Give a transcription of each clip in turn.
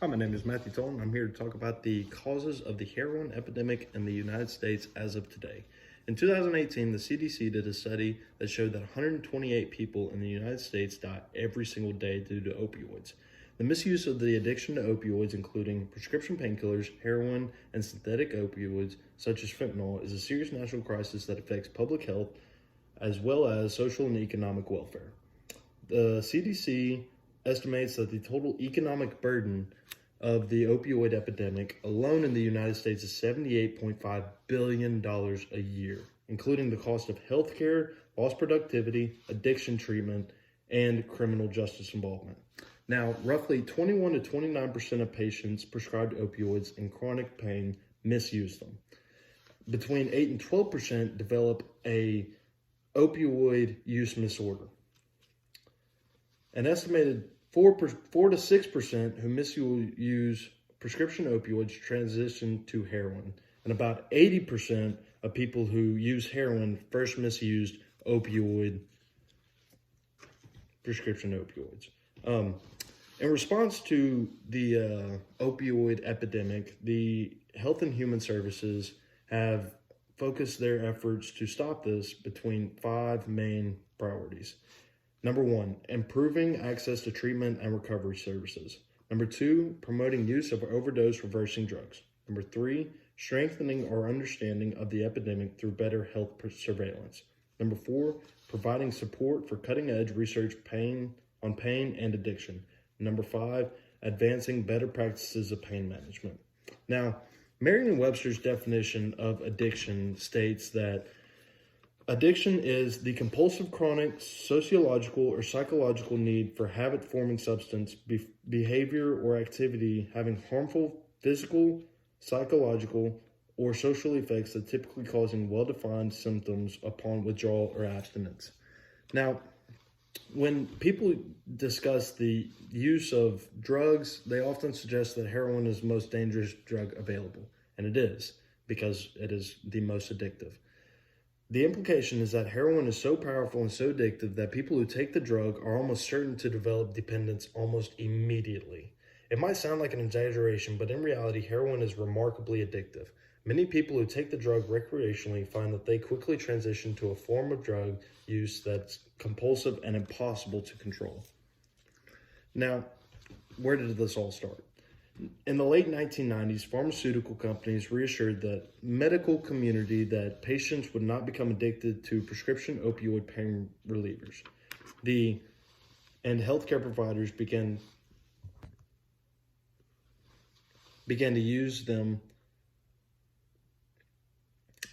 Hi, my name is Matthew Tolan. I'm here to talk about the causes of the heroin epidemic in the United States as of today. In 2018, the CDC did a study that showed that 128 people in the United States die every single day due to opioids. The misuse of the addiction to opioids, including prescription painkillers, heroin, and synthetic opioids such as fentanyl, is a serious national crisis that affects public health as well as social and economic welfare. The CDC estimates that the total economic burden of the opioid epidemic alone in the United States is $78.5 billion a year, including the cost of healthcare, lost productivity, addiction treatment, and criminal justice involvement. Now, roughly 21 to 29% of patients prescribed opioids in chronic pain misuse them. Between 8 and 12% develop a opioid use disorder. An estimated 4 to 6% who misuse prescription opioids transition to heroin, and about 80% of people who use heroin first misused prescription opioids. In response to the opioid epidemic, the Health and Human Services have focused their efforts to stop this between 5 main priorities. Number 1, improving access to treatment and recovery services. Number 2, promoting use of overdose reversing drugs. Number 3, strengthening our understanding of the epidemic through better health surveillance. Number 4, providing support for cutting-edge research on pain and addiction. Number 5, advancing better practices of pain management. Now, Merriam-Webster's definition of addiction states that addiction is the compulsive, chronic, sociological, or psychological need for habit-forming substance, behavior, or activity having harmful physical, psychological, or social effects that typically causing well-defined symptoms upon withdrawal or abstinence. Now, when people discuss the use of drugs, they often suggest that heroin is the most dangerous drug available, and it is, because it is the most addictive. The implication is that heroin is so powerful and so addictive that people who take the drug are almost certain to develop dependence almost immediately. It might sound like an exaggeration, but in reality, heroin is remarkably addictive. Many people who take the drug recreationally find that they quickly transition to a form of drug use that's compulsive and impossible to control. Now, where did this all start? In the late 1990s, pharmaceutical companies reassured the medical community that patients would not become addicted to prescription opioid pain relievers. And healthcare providers began to use them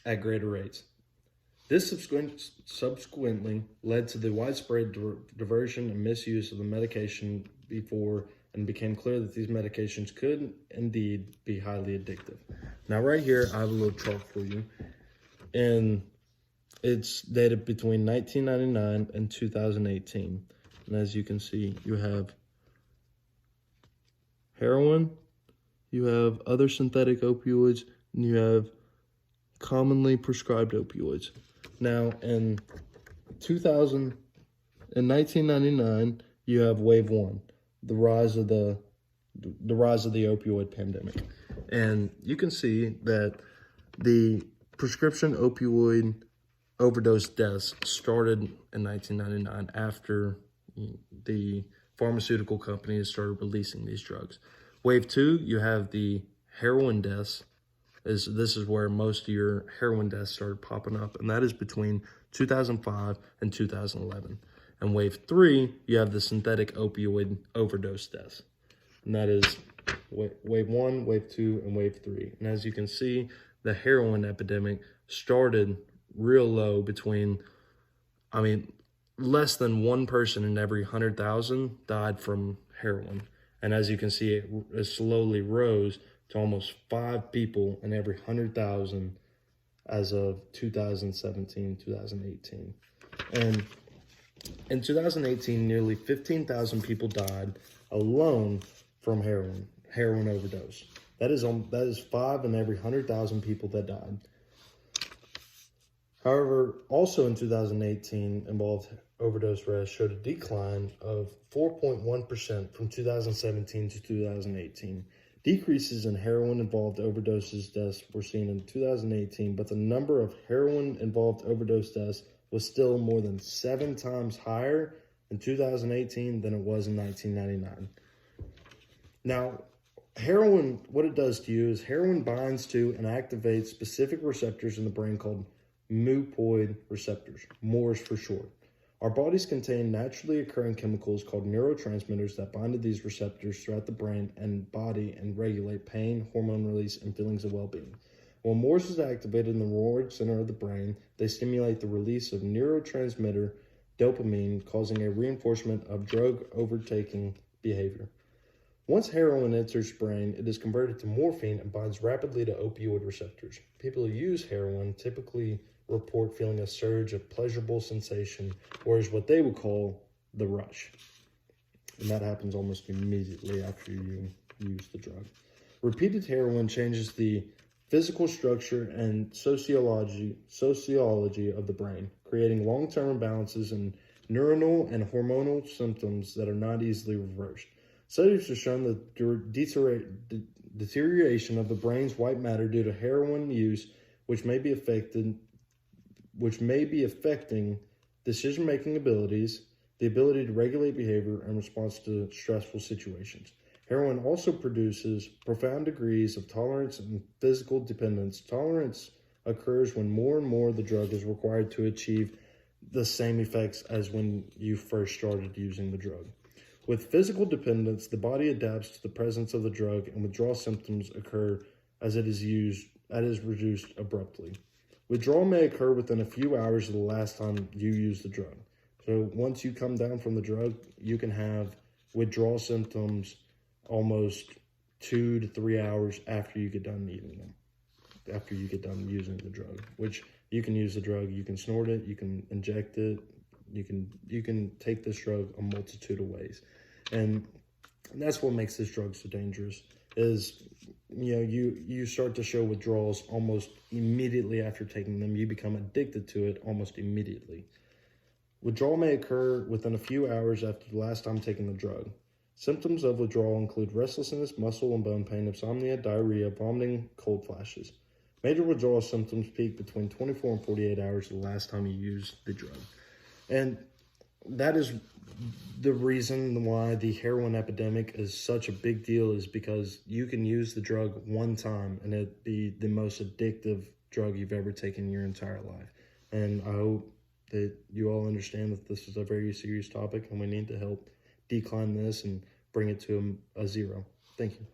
at greater rates. This subsequently led to the widespread diversion and misuse of the medication and became clear that these medications could indeed be highly addictive. Now, right here, I have a little chart for you, and it's dated between 1999 and 2018. And as you can see, you have heroin, you have other synthetic opioids, and you have commonly prescribed opioids. Now, in 1999, you have wave 1. The rise of the opioid pandemic. And you can see that the prescription opioid overdose deaths started in 1999 after the pharmaceutical companies started releasing these drugs. Wave 2, you have the heroin deaths. This is where most of your heroin deaths started popping up, and that is between 2005 and 2011. And wave 3, you have the synthetic opioid overdose deaths. And that is wave 1, wave 2, and wave 3. And as you can see, the heroin epidemic started real low less than 1 person in every 100,000 died from heroin. And as you can see, it slowly rose to almost 5 people in every 100,000 as of 2017, 2018. And in 2018, nearly 15,000 people died alone from heroin overdose. That is 5 in every 100,000 people that died. However, also in 2018 involved overdose arrests showed a decline of 4.1% from 2017 to 2018. Decreases in heroin-involved overdoses deaths were seen in 2018, but the number of heroin-involved overdose deaths was still more than 7 times higher in 2018 than it was in 1999. Now, heroin, what it does to you is heroin binds to and activates specific receptors in the brain called mucoid receptors, MORS for short. Our bodies contain naturally occurring chemicals called neurotransmitters that bind to these receptors throughout the brain and body and regulate pain, hormone release, and feelings of well-being. When MORS is activated in the reward center of the brain, they stimulate the release of neurotransmitter dopamine, causing a reinforcement of drug overtaking behavior. Once heroin enters the brain, it is converted to morphine and binds rapidly to opioid receptors. People who use heroin typically report feeling a surge of pleasurable sensation, or is what they would call the rush. And that happens almost immediately after you use the drug. Repeated heroin changes the physical structure and sociology of the brain, creating long-term imbalances in neuronal and hormonal symptoms that are not easily reversed. Studies have shown that deterioration of the brain's white matter due to heroin use, which may be affecting decision-making abilities, the ability to regulate behavior in response to stressful situations. Heroin also produces profound degrees of tolerance and physical dependence. Tolerance occurs when more and more of the drug is required to achieve the same effects as when you first started using the drug. With physical dependence, the body adapts to the presence of the drug and withdrawal symptoms occur as it is reduced abruptly. Withdrawal may occur within a few hours of the last time you used the drug. So once you come down from the drug, you can have withdrawal symptoms almost 2 to 3 hours after you get done eating them, after you get done using the drug, which you can use the drug, you can snort it, you can inject it, you can take this drug a multitude of ways. And that's what makes this drug so dangerous is, you start to show withdrawals almost immediately after taking them. You become addicted to it almost immediately. Withdrawal may occur within a few hours after the last time taking the drug. Symptoms of withdrawal include restlessness, muscle and bone pain, insomnia, diarrhea, vomiting, cold flashes. Major withdrawal symptoms peak between 24 and 48 hours the last time you used the drug. And that is the reason why the heroin epidemic is such a big deal, is because you can use the drug one time and it be the most addictive drug you've ever taken in your entire life. And I hope that you all understand that this is a very serious topic and we need to help decline this and bring it to a zero. Thank you.